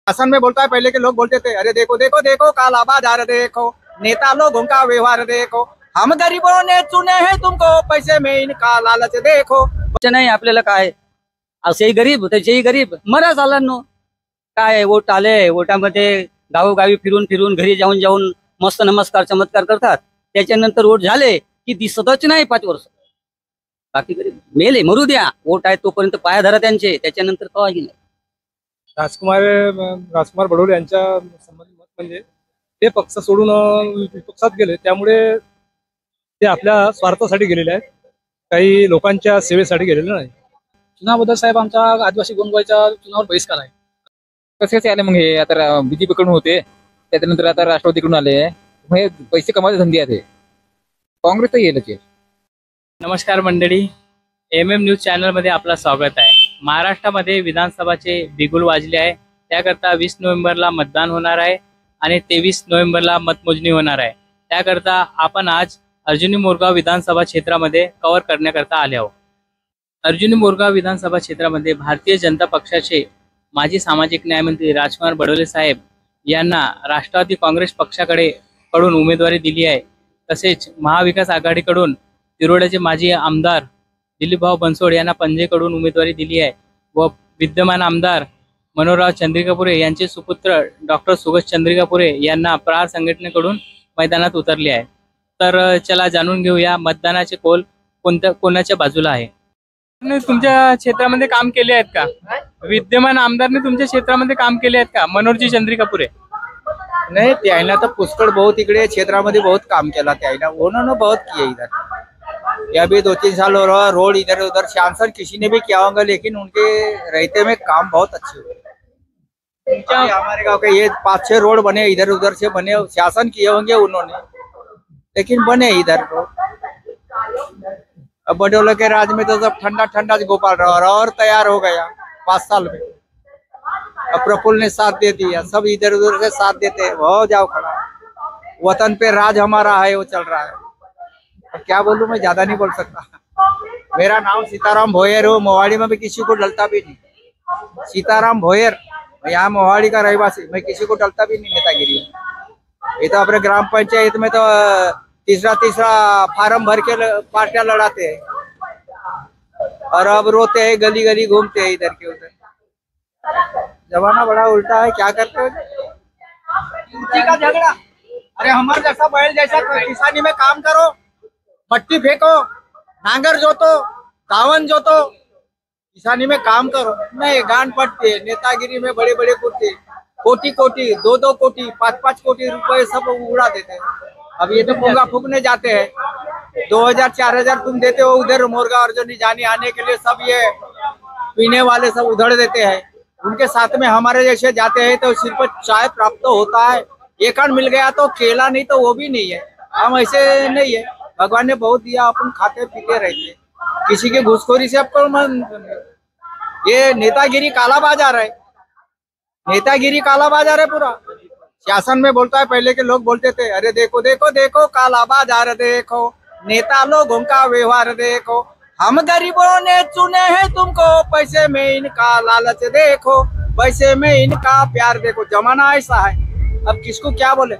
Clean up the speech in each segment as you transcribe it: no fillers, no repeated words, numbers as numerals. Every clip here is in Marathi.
शासन में बोलता है, पहले के लोग बोलते थे अरे देखो देखो देखो काला बाजार देखो, नेता लोगों का व्यवहार देखो, हम गरीबों ने चुने हैं तुमको, पैसे में इनका लालच देखो। नाही आपल्याला काय, असेही गरीब त्याचेही गरीब, मरा झालांनो काय, वोट आले, वोटामध्ये गावोगावी फिरून फिरून घरी जाऊन जाऊन मस्त नमस्कार चमत्कार करतात, त्याच्यानंतर वोट झाले की दिसतच नाही 5 वर्ष। बाकी गरीब मेले मरू द्या, वोट आहे तोपर्यंत पाया धरा त्यांचे, त्याच्यानंतर कवाही नाही। राजकुमार बडोले यांच्या संबंधित मत म्हणजे ते पक्ष सोडून विपक्षात गेले, त्यामुळे ते आपल्या स्वार्थासाठी गेलेले आहेत, काही लोकांच्या सेवेसाठी गेलेले नाही। चुनावबद्दल साहेब आमचा आदिवासी गोंधळाच्या चुनावर बहिष्कार आहे। कसे कसे आले मग हे? आता बीजेपी कडून होते, त्याच्यानंतर आता राष्ट्रवादीकडून आले, मग हे पैसे कमावते धंदे आहेत, काँग्रेस तर येईल। नमस्कार मंडळी, MM न्यूज चॅनल मध्ये आपलं स्वागत आहे। महाराष्ट्रामध्ये विधानसभाचे बिगुल वाजले आहे, त्याकरता 20 नोव्हेंबरला मतदान होणार आहे आणि 23 नोव्हेंबरला मतमोजणी होणार आहे। त्याकरता आपण आज अर्जुनी मोरगाव विधानसभा क्षेत्रामध्ये कव्हर करण्याकरता आले आहोत। अर्जुनी मोरगाव विधानसभा क्षेत्रामध्ये भारतीय जनता पक्षाचे माजी सामाजिक न्याय मंत्री राजकुमार बडोले साहेब यांना राष्ट्रवादी काँग्रेस पक्षाकडून उमेदवारी दिली आहे। तसेच महाविकास आघाडीकडून तिरोड्याचे माजी आमदार दिलीपभाऊ बनसोड यांना पंजेकडून उमेदवारी दिली आहे व विद्यमान आमदार मनोहरराव चंद्रिकापुरे यांचे सुपुत्र डॉक्टर सुगत चंद्रिकापुरे यांना प्रहार संघटनेकडून मैदानात उतरले आहे। तर चला जाणून घेऊया मतदानाचे कौल कोणाच्या बाजूला आहे। तुमच्या क्षेत्रामध्ये काम केले आहेत का? विद्यमान आमदारने तुमच्या क्षेत्रामध्ये काम केले आहेत का? मनोहरजी चंद्रिकापुरे नहीं, त्याईना तो पुष्कळ बहुत इकडे क्षेत्रामध्ये बहुत काम केला, त्याईना उन्होंने बहुत किया इधर। ये अभी 2-3 साल हो रहा, रोड इधर उधर शासन किसी ने भी किया होगा, लेकिन उनके रहते में काम बहुत अच्छे हुए। हमारे गांव के ये 5-6 रोड बने, इधर उधर से बने, शासन किए होंगे उन्होंने, लेकिन बने इधर रोड। अब बडोले के राज में तो सब ठंडा ठंडा गोपाल रहा और तैयार हो गया 5 साल में। अब प्रफुल्ल ने साथ दे दिया, सब इधर उधर से साथ देते, हो जाओ खड़ा, वतन पे राज हमारा है, वो चल रहा है। अब क्या बोलूं, मैं ज्यादा नहीं बोल सकता। मेरा नाम सीताराम भोयर हो, मोहाड़ी में भी किसी को डलता भी नहीं। सीताराम भोयर, यहाँ मोहाड़ी का रहवासी, मैं किसी को डलता भी नहीं नेतागिरी में। ये तो अपने ग्राम पंचायत में तो तीसरा फार्म भर के पार्टियां लड़ाते हैं और अब रोते हैं, गली गली घूमते हैं इधर के उधर। जमाना बड़ा उल्टा है, क्या करते हो? कुर्सी का झगड़ा, अरे हमारे जैसा बैल जैसा किसानी में काम करो, मट्टी फेंको, नांगर जोतो, दावन जोतो, किसानी में काम करो। नहीं, गांड पटते नेतागिरी में बड़े बड़े कुर्ते, कोटी कोटी 2-2 कोटी 5-5 कोटी रुपए सब उड़ा देते हैं। अब ये तो पोंगा फूकने जाते हैं, 2000-4000 तुम देते हो उधर मोरगांव अर्जुनी जाने आने के लिए, सब ये पीने वाले सब उधड़ देते हैं। उनके साथ में हमारे जैसे जाते हैं तो सिर्फ चाय प्राप्त होता है, एक मिल गया तो केला, नहीं तो वो भी नहीं है। हम ऐसे नहीं है, भगवान ने बहुत दिया, अपन खाते पीते रहते, किसी की घुसखोरी से आपको ये नेतागिरी काला बाजार है, नेतागिरी काला बाजार है पूरा। शासन में बोलता है, पहले के लोग बोलते थे अरे देखो देखो देखो काला बाजार देखो, नेता लोगों का व्यवहार देखो, हम गरीबों ने चुने हैं तुमको, पैसे में इनका लालच देखो, पैसे में इनका प्यार देखो। जमाना ऐसा है, अब किसको क्या बोले।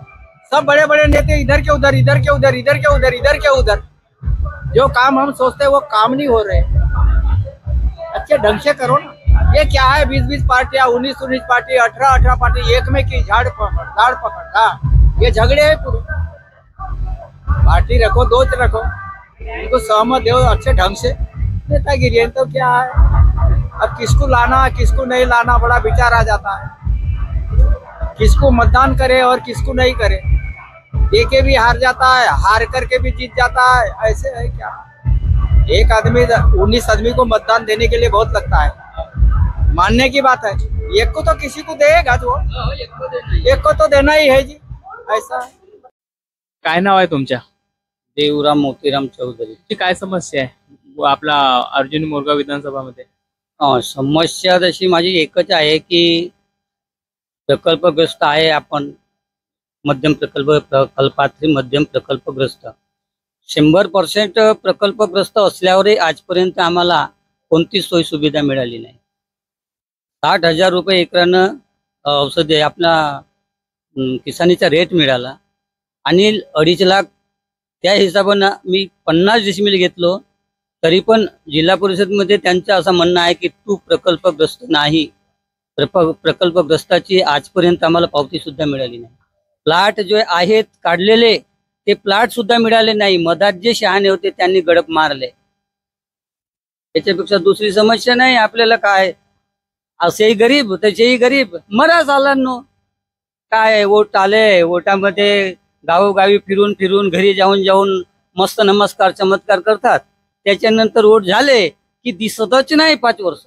सब बड़े बड़े नेता इधर के उधर, इधर के उधर, इधर के उधर, इधर के उधर। जो काम हम सोचते हैं वो काम नहीं हो रहे। अच्छे ढंग से करो ना। ये क्या है, 20-20 पार्टियां, 19-19 पार्टी, 18-18 पार्टी एक में की झाड़ पकड़, ये झगड़े है पूरे। पार्टी रखो, दोस्त रखो, उनको सहमत दो अच्छे ढंग से। नेतागिरी तो क्या है, अब किसको लाना किसको नहीं लाना बड़ा विचार आ जाता है, किसको मतदान करे और किसको नहीं करे। दे के भी हार जाता है, हार करके भी जीत जाता है, ऐसे है क्या। एक आदमी 19 आदमी को मतदान देने के लिए बहुत लगता है, मानने की बात है। एक को तो किसी को देगा, जो एक को तो देना ही है जी, ऐसा है। काय नाव आहे तुमच्या? देवराम मोतीराम चौधरी। काय समस्या आहे आपला अर्जुनी मोरगाव विधानसभा मध्ये? समस्या तशी माझी एकच आहे की प्रकल्पग्रस्त आहे आपण, मध्यम प्रकल्पात्री मध्यम प्रकल्पग्रस्त 100% प्रकल्पग्रस्त असल्यावरही आजपर्यंत आम्हाला कोणतीच सोयी सुविधा मिळाली नाही। 60,000 रुपये एकरानं औषधे आपला किसानीचा रेट मिळाला आणि 2.5 लाख त्या हिशोबानं मी 50 डिसिमिल घेतलो, तरी पण जिल्हा परिषदमध्ये त्यांचं असं म्हणणं आहे की तू प्रकल्पग्रस्त नाही. प्रकल्पग्रस्ताची आजपर्यंत आम्हाला पावती सुद्धा मिळाली नाही. प्लॉट जे आहेत काढलेले ते प्लॉट सुद्धा मिळाले नाही. मधात जे शहाणे होते त्यांनी गडप मारले. त्याच्यापेक्षा दुसरी समस्या नाही आपल्याला. काय असेही गरीब तसेही गरीब, मरा सालांनो. काय वोट आले, वोटामध्ये गावोगावी फिरून फिरून घरी जाऊन जाऊन मस्त नमस्कार चमत्कार करतात. त्याच्यानंतर वोट झाले की दिसतच नाही 5 वर्ष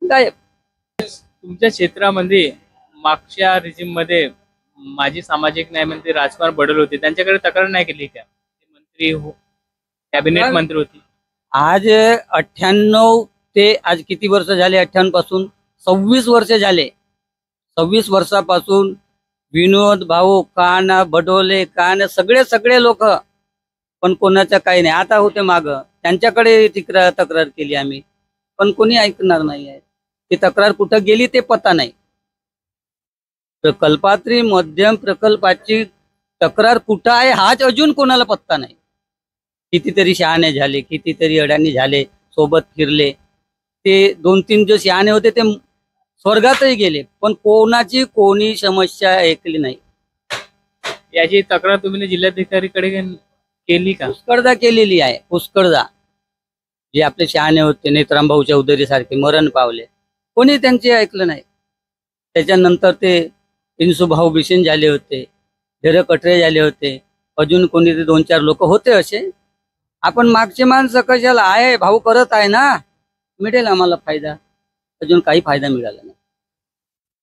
काय. तुमच्या क्षेत्रामध्ये मागच्या रिजिम मध्ये माजी सामाजिक न्याय मंत्री राजकुमार बडोले होते, त्यांच्याकडे तक्रार नाही केली का? ते मंत्री कॅबिनेट मंत्री होती. आज 98 ते आज किती वर्ष झाले? 98 पासून 26 वर्ष झाले. 26 वर्षापासून विनोद भाऊ कान, बडोले कान, सगळे लोक, पण कोणाचं काही नाही. आता होते माग, त्यांच्याकडे तक्रार केली आम्ही, पण कोणी ऐकणार नाही आहे. ती तक्रार कुठं गेली ते पता नाही. प्रकल्पात्री मध्यम प्रकल्पाची तक्रार कुठं आहे हाच अजून कोणाला पत्ता नाही. कितीतरी शहाणे झाले, कितीतरी अडाणी झाले, सोबत फिरले. ते 2-3 जो शहाणे होते ते स्वर्गातही गेले, पण कोणी समस्या ऐकली नाही. याची तक्रार तुम्ही जिल्हाधिकारीकडे केली का? पुष्कळदा केलेली आहे. पुष्कळदा जे आपले शहाणे होते नेत्राम भाऊ चौधरी सारखे मरण पावले, कोणी त्यांचे ऐकलं नाही. त्याच्यानंतर ते इंसू भाऊ बिशेन झाले होते, धीर कटरे झाले होते, अजून कोणी ते 2-4 लोक होते असे. आपण मागचे माणसं कशाला आहे, भाऊ करत आहे ना, मिळेल आम्हाला फायदा. अजून काही फायदा मिळाला नाही.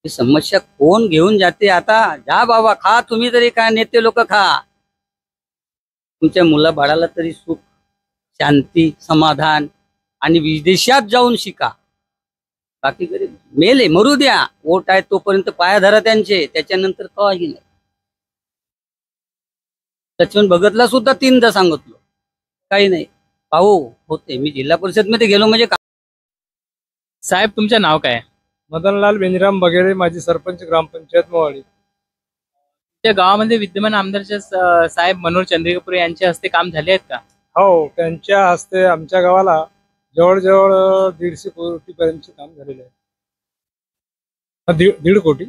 ही समस्या कोण घेऊन जाते? आता जा बाबा, खा तुम्ही तरी, काय नेते लोक खा. तुमच्या मुला बाळाला तरी सुख, शांती, समाधान आणि विदेशात जाऊन शिका. बाकी गरीब मेले मरू द्या, वोट आहे तोपर्यंत पाया धरा त्यांचे, त्याच्यानंतर काही नाही. त्याच्यावर बघतला सुद्धा 3दा सांगितलो, काही नाही. पाहू होते. मी जिल्हा परिषद मध्ये गेलो म्हणजे साहेब तुमचं नाव काय? मदनलाल बेंजीराम बघेरे, माजी सरपंच, ग्रामपंचायत मोवाडी. त्या गावामध्ये विद्यमान आमदारच्या साहेब मनोहर चंद्रिकापुरे यांच्या हस्ते काम झाले आहेत का? हो, त्यांच्या हस्ते आमच्या गावाला जवळजवळ 150 कोटीपर्यंतचे काम झालेले आहे. 1.5 कोटी.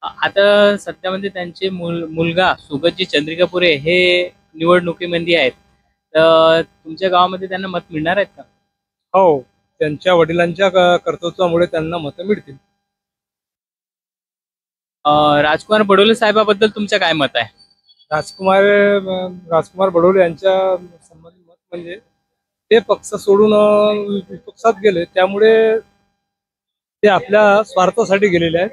आता सध्यामध्ये त्यांचे मुलगा सुगतजी चंद्रिकापुरे हे निवडणुकीमध्ये आहेत, तर तुमच्या गावामध्ये त्यांना मत मिळणार आहेत का? हो, त्यांच्या वडिलांच्या कर्तृत्वामुळे त्यांना मतं मिळतील. राजकुमार बडोले साहेबाबद्दल तुमचं काय मत आहे? राजकुमार बडोले यांच्या संबंधित मत म्हणजे ते पक्ष सोडून विपक्षात गेले, त्यामुळे ते आपल्या स्वार्थासाठी गेलेले आहेत,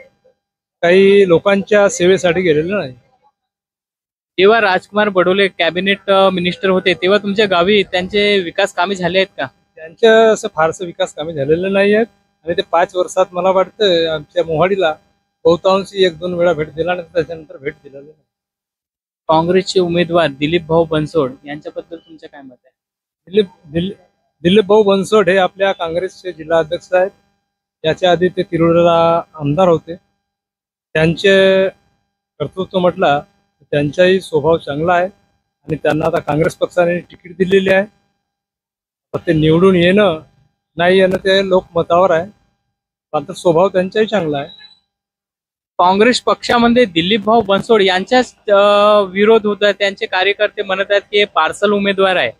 काही लोकांच्या सेवेसाठी गेलेले नाही. जेव्हा राजकुमार बडोले कॅबिनेट मिनिस्टर होते तेव्हा तुमच्या गावी त्यांचे विकास कामे झाले आहेत का? त्यांच्या असं फारसं विकास कामे झालेले नाही आहेत, आणि ते 5 वर्षात मला वाटतं आमच्या मोहाडीला बहुतांशी 1-2 वेळा भेट दिला, आणि त्याच्यानंतर भेट दिलेली नाही. काँग्रेसचे उमेदवार दिलीप भाऊ बनसोड यांच्याबद्दल तुमचं काय मत आहे? दिलीप भाऊ बनसोड हे आपल्या काँग्रेसचे जिल्हा अध्यक्ष आहेत. याच्या आधी ते तिरुवडला आमदार होते. त्यांचे कर्तृत्व म्हटलं त्यांचाही स्वभाव चांगला आहे, आणि त्यांना आता काँग्रेस पक्षाने तिकीट दिलेली आहे. ते निवडून येणं नाही येणं ते लोकमतावर आहे, मात्र स्वभाव त्यांचाही चांगला आहे. काँग्रेस पक्षामध्ये दिलीप भाऊ बनसोड यांच्याच विरोध होत आहे. त्यांचे कार्यकर्ते म्हणत आहेत की पार्सल उमेदवार आहे,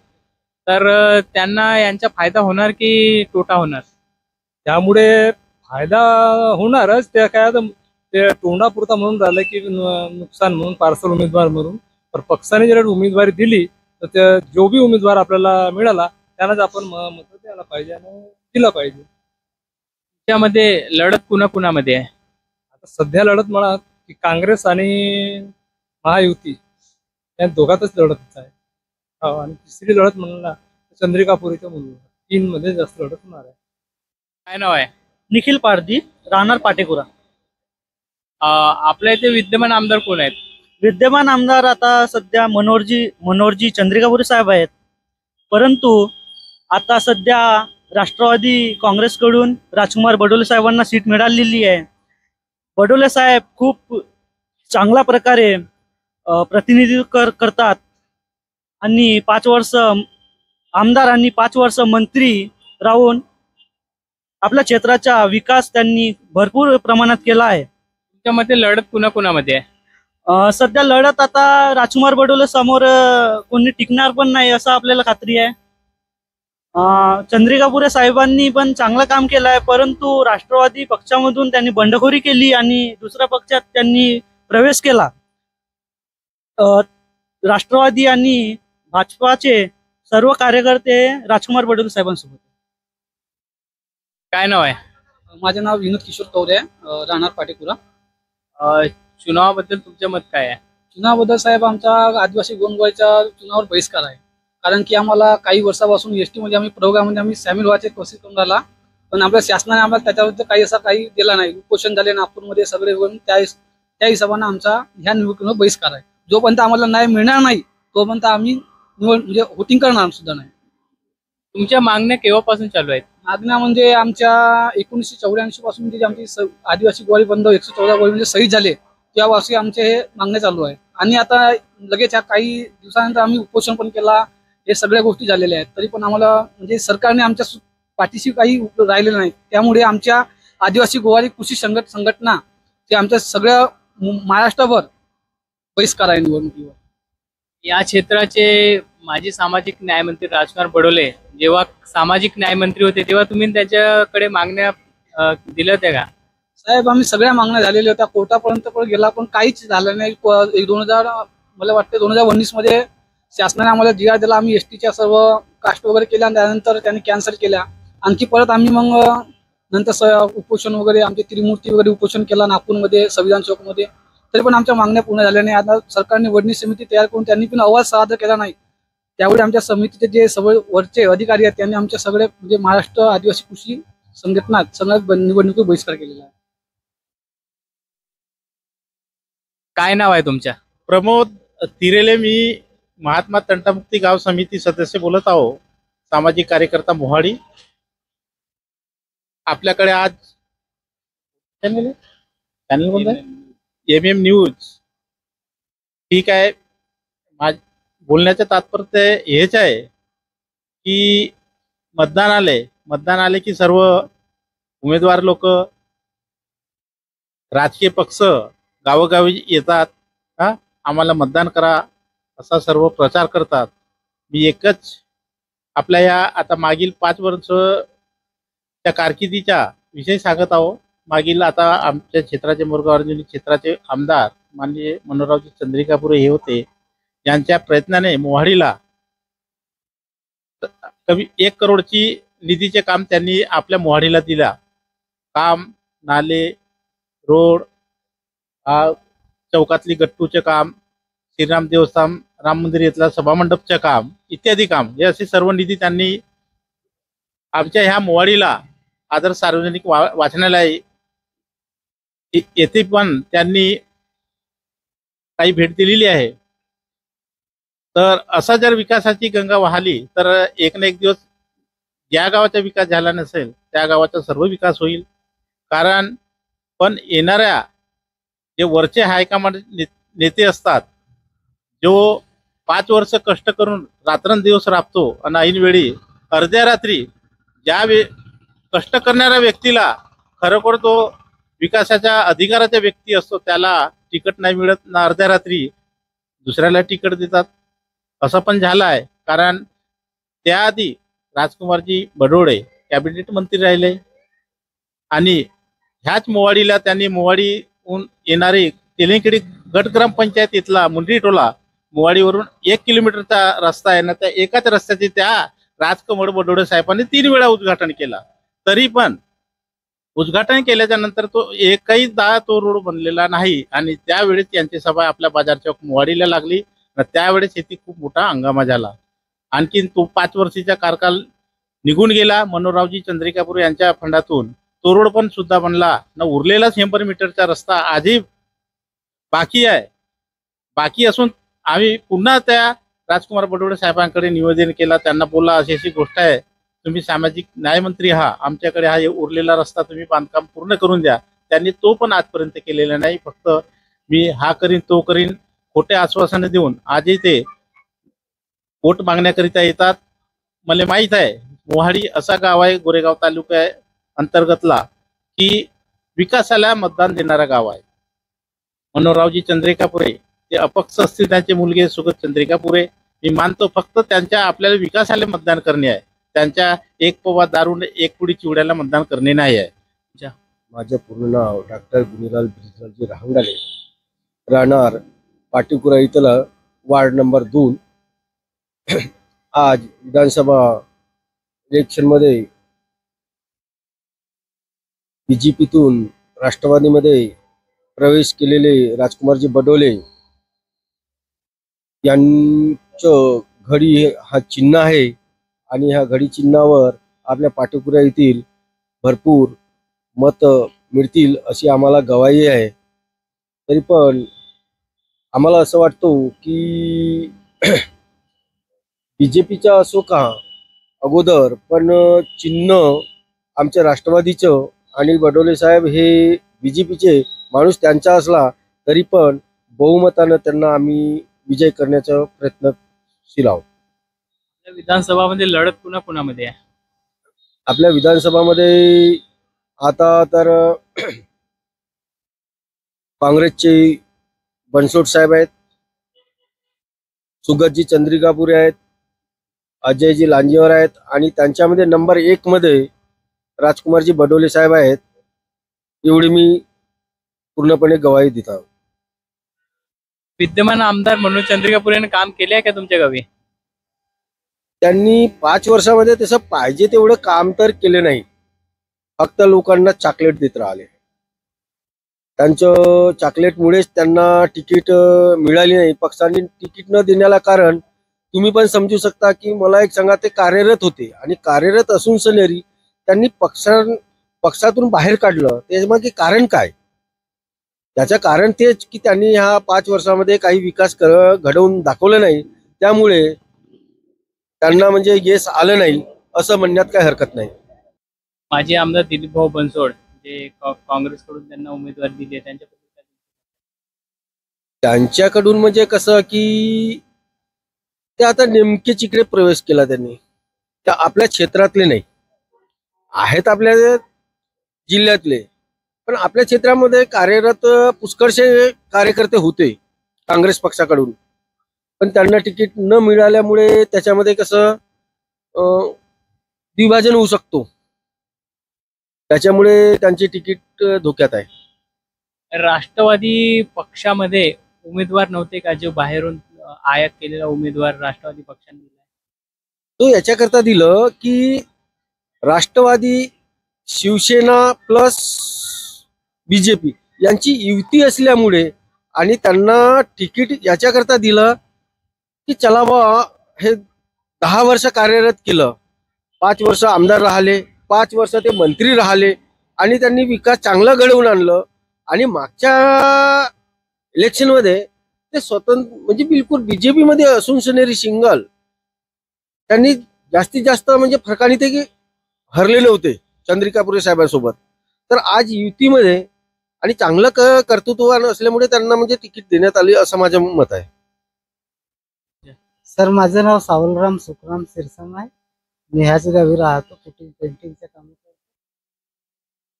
तर त्यांना यांचा फायदा होणार की तोटा होणार? त्यामुळे फायदा होणारच. ते काय आता ते तोंडापुरता म्हणून राहिलं की नुकसान म्हणून, पार्सल उमेदवार म्हणून. पण पक्षाने जर उमेदवारी दिली तर त्या जो बी उमेदवार आपल्याला मिळाला त्यांनाच आपण मत द्यायला पाहिजे आणि दिलं पाहिजे. त्यामध्ये लढत कुणाकुणामध्ये आहे? आता सध्या लढत म्हणा की काँग्रेस आणि महायुती या दोघातच लढत आहे. आणि तिसरी लढत म्हणला चंद्रिकापुरीच्या मुलीवर. 3 मध्ये जास्त लढत होणार आहे. काय नाव आहे? निखिल पारधी, राहणार पाटेकुरा. आपल्या इथे विद्यमान आमदार कोण आहेत? विद्यमान आमदार आता सध्या मनोहरजी चंद्रिकापुरे साहेब आहेत, परंतु आता सध्या राष्ट्रवादी काँग्रेसकडून राजकुमार बडोले साहेबांना सीट मिळालेली आहे. बडोले साहेब खूप चांगल्या प्रकारे प्रतिनिधित्व करतात आणि 5 वर्ष आमदार आणि 5 वर्ष मंत्री राहून आपल्या क्षेत्राचा विकास त्यांनी भरपूर प्रमाणात केला आहे. तुमच्या मते लढत कुणाकुणामध्ये आहे? सध्या लढत आता राजकुमार बडोले समोर कोणी टिकणार पण नाही असं आपल्याला खात्री आहे. चंद्रिकापुरे साहेबांनी पण चांगलं काम केलं आहे, परंतु राष्ट्रवादी पक्षामधून त्यांनी बंडखोरी केली आणि दुसऱ्या पक्षात त्यांनी प्रवेश केला. राष्ट्रवादी आणि भाजपाचे सर्व कार्यकर्ते राजकुमार बडोले साहेबांसोबत. काय नाव आहे? माझे नाव विनोद किशोर कवरे आहे, राहणार पाटेपुरा. चुनावाबद्दल तुमचे मत काय आहे? चुनावाबद्दल साहेब आमचा आदिवासी गोंधळच्या चुनावावर बहिष्कार आहे. कारण की आम्हाला काही वर्षापासून एसटी मध्ये आम्ही प्रोग्राममध्ये आम्ही सामील व्हायचे कोशिश करून राहिला, पण आपल्या शासनाने आम्हाला त्याच्याबद्दल काही दिला नाही. उपोषण झाले नागपूरमध्ये सगळे, त्या हिशोबाने आमचा ह्या निवडणुकीवर बहिष्कार आहे. जोपर्यंत आम्हाला न्याय मिळणार नाही तोपर्यंत आम्ही म्हणजे वोटिंग करणार सुद्धा नाही. तुमच्या मागण्या केव्हापासून चालू आहेत? मागण्या म्हणजे आमच्या 1984 पासून जे आमची आदिवासी गोवारी बंधू 114 गोवारी म्हणजे शहीद झाले त्यावर्षी आमचे हे मागण्या चालू आहे. आणि आता लगेच काही दिवसानंतर आम्ही उपोषण पण केला. हे सगळ्या गोष्टी झालेल्या आहेत, तरी पण आम्हाला म्हणजे सरकारने आमच्या पाठीशी काही राहिलेलं नाही. त्यामुळे आमच्या आदिवासी गोवारी कृषी संघटना ते आमच्या सगळ्या महाराष्ट्रभर बहिष्कार आहे निवडणुकीवर. या क्षेत्राचे माजी सामाजिक न्यायमंत्री राजकुमार बडोले जेव्हा सामाजिक न्यायमंत्री होते तेव्हा तुम्ही त्याच्याकडे मागण्या दिल्या होत्या का? साहेब आम्ही सगळ्या मागण्या झालेल्या होत्या, कोर्टापर्यंत पण गेला, पण काहीच झालं नाही. 2019 मध्ये शासनाने आम्हाला जी आर दिला. आम्ही एसटीच्या सर्व कास्ट वगैरे केल्या, त्यानंतर त्यांनी कॅन्सल केल्या. आणखी परत आम्ही मग नंतर उपोषण वगैरे आमचे त्रिमूर्ती वगैरे उपोषण केला नागपूरमध्ये संविधान चौकमध्ये, तरी पण आमच्या मागण्या पूर्ण झाल्या नाही. आता सरकारने वडणी समिती तयार करून त्यांनी पण अहवाल सादर केला नाही. त्यावेळी आमच्या समितीचे जे सगळे वरचे अधिकारी आहेत त्यांनी आमच्या सगळे म्हणजे महाराष्ट्र आदिवासी कृषी संघटना सगळ्यात निवडणुकीत बहिष्कार केलेला आहे. काय नाव आहे तुमच्या? प्रमोद तिरेले. मी महात्मा तंटामुक्ती गाव समिती सदस्य बोलत आहो, सामाजिक कार्यकर्ता मोहाडी. आपल्याकडे आज चॅनल कोणतं आहे? MM news. ठीक आहे, बोलण्याचं तात्पर्य हेच आहे की मतदान आले की सर्व उमेदवार लोक, राजकीय पक्ष गावोगावी येतात, आम्हाला मतदान करा असा सर्व प्रचार करतात. मी एकच आपल्या या आता मागील 5 वर्षच्या कारकिर्दीच्या विषय सांगत आहो. मागील आता आमच्या क्षेत्राचे मोरगाव क्षेत्राचे आमदार माननीय मनोहररावजी चंद्रिकापुरे हे होते. यांच्या प्रयत्नाने मोहाडीला कमी 1 करोडची निधीचे काम त्यांनी आपल्या मोहाडीला दिला. काम, नाले, रोड, चौकातली गट्टूचे काम, श्रीराम देवस्थान, राम मंदिर येथला सभामंडपचे काम इत्यादी काम, हे असे सर्व निधी त्यांनी आमच्या ह्या मोहाडीला आदर्श सार्वजनिक वाचनालय येथे पण त्यांनी काही भेट दिलेली आहे. तर असा जर विकासाची गंगा वाहली तर एक ना एक दिवस ज्या गावाचा विकास झाला नसेल त्या गावाचा सर्व विकास होईल. कारण पण येणाऱ्या जे वरचे हायकमांड नेते असतात, जो 5 वर्ष कष्ट करून रात्रंदिवस राबतो आणि ऐनवेळी अर्ध्या रात्री कष्ट करणाऱ्या व्यक्तीला खरोखर तो विकासाच्या अधिकाराचा व्यक्ती असतो त्याला तिकीट नाही मिळत ना अर्ध्या रात्री दुसऱ्याला तिकीट देतात. असं पण झालं आहे. कारण त्याआधी राजकुमारजी बडोले कॅबिनेट मंत्री राहिले आणि ह्याच मोवाडीला त्यांनी मोवाडीहून येणारी तेलिंगखेडी गट ग्रामपंचायत इथला मुंडरी टोला मोवाडीवरून 1 किलोमीटरचा रस्ता आहे ना, त्या एकाच रस्त्याचे त्या राजकुमार बडोले साहेबांनी 3 वेळा उद्घाटन केला. तरी पण उद्घाटन केल्याच्या नंतर तो एकही तो रोड बनलेला नाही. आणि त्यावेळेस त्यांची सभा आपल्या बाजार चौक मोवाडीला लागली. त्यावेळेस इथे खूप मोठा हंगामा झाला. आणखीन तो 5 वर्षाचा कार्यकाल निघून गेला. मनोहररावजी चंद्रिकापुरे यांच्या फंडातून तो रोड पण सुद्धा बनला ना. उरलेला 100 मीटरचा रस्ता आजही बाकी आहे. बाकी असून आम्ही पुन्हा त्या राजकुमार बडोले साहेबांकडे निवेदन केला. त्यांना बोलला अशी अशी गोष्ट आहे, तुम्ही सामाजिक न्यायमंत्री आमच्याकडे हा उरलेला रस्ता तुम्ही बांधकाम पूर्ण करून द्या. त्यांनी तो पण आजपर्यंत केलेला नाही. फक्त मी हा करीन तो करीन खोटे आश्वासनं देऊन आजही ते वोट मागण्याकरिता येतात. मला माहित आहे मोहाडी असा गाव आहे गोरेगाव तालुका अंतर्गतला की विकासाला मतदान देणारा गाव आहे. मनोहररावजी चंद्रिकापुरे ते अपक्ष असतील त्यांचे मुलगे सुगत चंद्रिकापुरे. मी मानतो फक्त त्यांच्या आपल्याला विकासाला मतदान करणे आहे. त्यांच्या एक पवा दारून एक पुडी चिवड्याला मतदान करणे नाही आहे. माझे पूर्ण नाव डॉक्टर गुणीलाल ब्रिजलालजी राहंगाले, राहणार पाटीपुरा इथला वार्ड नंबर 2. आज विधानसभा इलेक्शनमध्ये बीजेपीतून राष्ट्रवादीमध्ये प्रवेश केलेले राजकुमारजी बडोले यांचं घडी हा चिन्ह आहे आणि ह्या घडी चिन्हावर आपल्या पाटीपुरा येथील भरपूर मत मिळतील अशी आम्हाला गवाही आहे. तरी पण आम्हाला असं वाटतं की बीजेपीचा असो का अगोदर, पण चिन्ह आमच्या राष्ट्रवादीचं आणि बडोले साहेब हे बीजेपीचे माणूस त्यांचा असला तरी पण बहुमतानं त्यांना आम्ही विजय करण्याचा प्रयत्नशील आहोत. विधानसभामध्ये लढत पुन्हा कुणामध्ये आहे? आपल्या विधानसभामध्ये आता तर काँग्रेसचे बनसोड साहेब आहेत, सुगतजी चंद्रिकापुरे आहेत, अजयजी लांजेवर आहेत आणि त्यांच्यामध्ये नंबर 1 मध्ये राजकुमारजी बडोले साहेब आहेत. एवढी मी पूर्णपणे गवाही देत आहोत. विद्यमान आमदार मनोज चंद्रिकापुरेने काम केले आहे का तुमच्या गावी? त्यांनी 5 वर्षामध्ये तसं पाहिजे तेवढं काम तर केले नाही, फक्त लोकांना चॉकलेट देत राहिले. त्यांचं चॉकलेटमुळेच त्यांना तिकीट मिळाली नाही. पक्षांनी तिकीट न देण्याला कारण तुम्ही पण समजू शकता की मला एक सांगा, ते कार्यरत होते आणि कार्यरत असून सनेरी त्यांनी पक्षातून बाहेर काढलं. त्याच्यामागे कारण काय? त्याचं कारण तेच की त्यांनी ह्या 5 वर्षामध्ये काही विकास घडवून दाखवलं नाही. त्यामुळे त्यांना म्हणजे यश आलं नाही असं म्हणण्यात काही हरकत नाही. माजी आमदार दिलीप भाऊ बनसोड जे काँग्रेसकडून त्यांना उमेदवारी दिली आहे त्यांच्याकडून म्हणजे कसं की ते आता नेमके चिकडे प्रवेश केला त्यांनी. त्या आपल्या क्षेत्रातले नाही आहेत, आपल्या जिल्ह्यातले, पण आपल्या क्षेत्रामध्ये कार्यरत पुष्कळशे कार्यकर्ते होते काँग्रेस पक्षाकडून, पण त्यांना तिकीट न मिळाल्यामुळे त्याच्यामध्ये कसं विभाजन होऊ शकतो. त्याच्यामुळे त्यांची तिकीट धोक्यात आहे. राष्ट्रवादी पक्षामध्ये उमेदवार नव्हते का जो बाहेरून आयात केलेला उमेदवार राष्ट्रवादी पक्षाने दिला? तो याच्याकरता दिलं की राष्ट्रवादी, शिवसेना प्लस बीजेपी यांची युती असल्यामुळे आणि त्यांना तिकीट याच्याकरता दिलं की चला बा हे 10 वर्ष कार्यरत केलं, 5 वर्ष आमदार राहिले, 5 वर्ष ते मंत्री राहिले आणि त्यांनी विकास चांगला घडवून आणलं. आणि मागच्या इलेक्शनमध्ये ते स्वतंत्र म्हणजे बिलकुल बीजेपी मध्ये असून सनेरी सिंगल त्यांनी जास्तीत जास्त म्हणजे फरकाने ते हरलेले होते चंद्रिकापुरे साहेबांसोबत. तर आज युतीमध्ये आणि चांगलं कर्तृत्ववान असल्यामुळे त्यांना म्हणजे तिकीट देण्यात आली असं माझं मत आहे. सर, माझं नाव सावलराम सुखराम सिरसम आहे. मी ह्याच गावी राहतो, कुठे पेंटिंगचं काम करतो.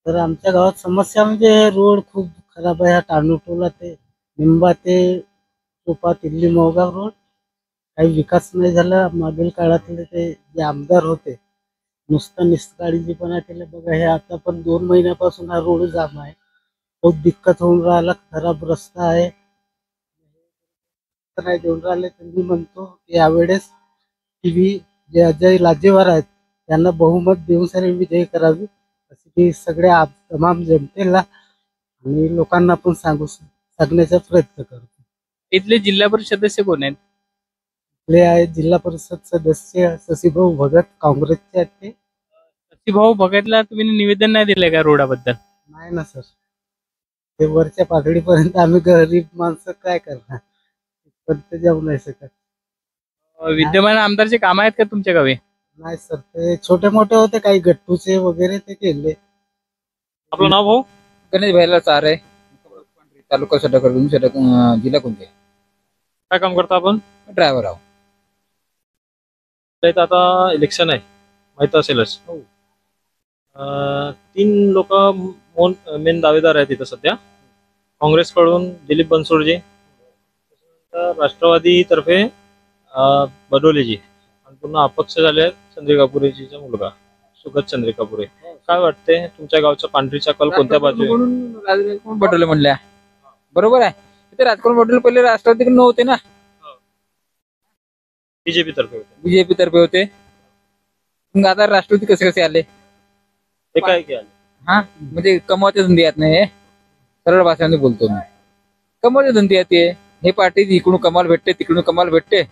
तर आमच्या गावात समस्या म्हणजे रोड खूप खराब आहे. टाणूटोला ते निंबा ते चोपा तिल्ली मोहगाव रोड काही विकास नाही झाला. मागील काळातले ते जे आमदार होते नुसतं निष्काळजीपणा केलं बघा. हे आता पण 2 महिन्यापासून हा रोड जाम आहे, खूप दिक्कत होऊन राहिला. खराब रस्ता आहे, नाही देऊन राहिले. तर मी म्हणतो की यावेळेस TV जे अजय लाजेवार आहेत त्यांना बहुमत देऊन सारे विजयी करावी अशी मी सगळ्या तमाम जनतेला आणि लोकांना पण सांगण्याचा प्रयत्न करतो. इथले जिल्हा परिषद सदस्य कोण आहेत? आपले आहेत जिल्हा परिषद सदस्य शशीभाऊ भगत, काँग्रेसचे आहेत. ते शशीभाऊ भगतला तुम्ही निवेदन नाही दिले का रोडाबद्दल? नाही ना सर, ते वरच्या पातळीपर्यंत आम्ही गरीब माणसं काय करणार, पण ते जाऊ नाही शकत. विद्यमान आमदारचे काम आहेत का तुमच्या गावी? नाही सर, ते छोटे मोठे होते काही गट्टूचे वगैरे ते केले. आपलं नाव भाऊ? गणेश भाईला चार आहे, तालुका सटाकर, जिल्हा कोणते, काय काम करता आपण? ड्रायव्हर आहो. इथं आता इलेक्शन आहे, माहित असेलच. 3 लोक मेन दावेदार आहेत इथं सध्या. काँग्रेसकडून दिलीप बनसोडजी, राष्ट्रवादी तर्फे बडोलेजी, आणि पुन्हा अपक्ष झाले आहेत चंद्रिका पुरेजीचा मुलगा सुगत चंद्रिका पुरे. काय वाटते तुमच्या गावच्या पांढरीचा कल कोणत्या बाजू आहे? राजकारण बडोले म्हणल्या बरोबर आहे. तिथे राजकारण बडोले पहिले राष्ट्रवादीकडे होते ना, बीजेपी तर्फे होते. बीजेपी तर्फे होते. मग आता राष्ट्रवादी कसे कसे आले? ते काय केलं? हा, म्हणजे कमवायचे धंदे आहेत नाही, सरळ भाषेमध्ये बोलतो मी. कमवायचे धंदे आहेत ते. हे पार्टी इकडून कमाल भेटते, तिकडून कमाल भेटते.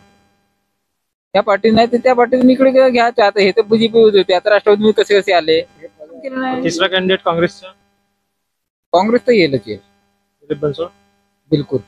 त्या पार्टी नाही तर त्या पार्टीतून इकडे घ्यायचे. आता हे तर बीजेपी होते, आता राष्ट्रवादी कसे कसे आले? तिसरा कॅन्डिडेट काँग्रेसचा काँग्रेस तर येईलच येईल दिलीप बनसोड. बिलकुल.